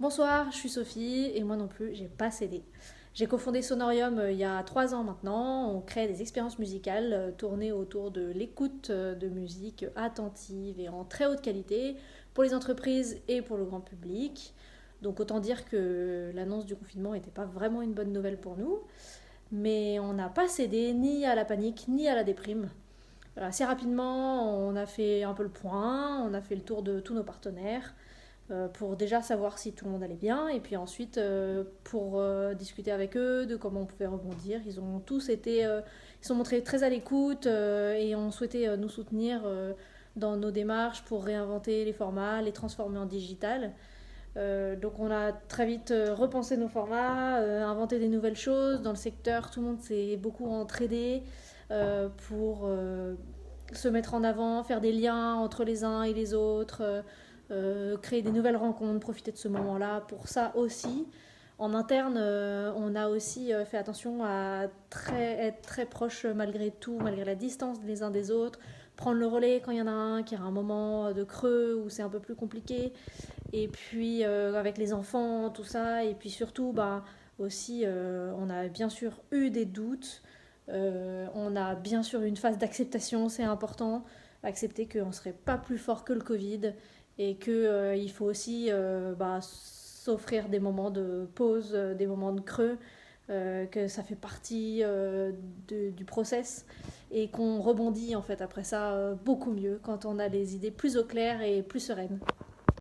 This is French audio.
Bonsoir, je suis Sophie et moi non plus, j'ai pas cédé. J'ai cofondé Sonorium il y a 3 ans maintenant. On crée des expériences musicales tournées autour de l'écoute de musique attentive et en très haute qualité pour les entreprises et pour le grand public. Donc autant dire que l'annonce du confinement n'était pas vraiment une bonne nouvelle pour nous, mais on n'a pas cédé ni à la panique ni à la déprime. Assez rapidement, on a fait un peu le point, on a fait le tour de tous nos partenaires pour déjà savoir si tout le monde allait bien et puis ensuite pour discuter avec eux de comment on pouvait rebondir. Ils ont tous été, ils sont montrés très à l'écoute et ont souhaité nous soutenir dans nos démarches pour réinventer les formats, les transformer en digital. Donc on a très vite repensé nos formats, inventé des nouvelles choses. Dans le secteur, tout le monde s'est beaucoup entraidé pour se mettre en avant, faire des liens entre les uns et les autres, créer des nouvelles rencontres, profiter de ce moment-là. Pour ça aussi, en interne, on a aussi fait attention à être très proche malgré tout, malgré la distance les uns des autres, prendre le relais quand il y en a un qui a un moment de creux où c'est un peu plus compliqué, et puis avec les enfants, tout ça, et puis surtout, bah, aussi, on a bien sûr eu des doutes, on a bien sûr eu une phase d'acceptation, c'est important, accepter qu'on ne serait pas plus fort que le Covid, et qu'il faut aussi bah, s'offrir des moments de pause, des moments de creux, que ça fait partie du process, et qu'on rebondit en fait après ça beaucoup mieux quand on a les idées plus au clair et plus sereines.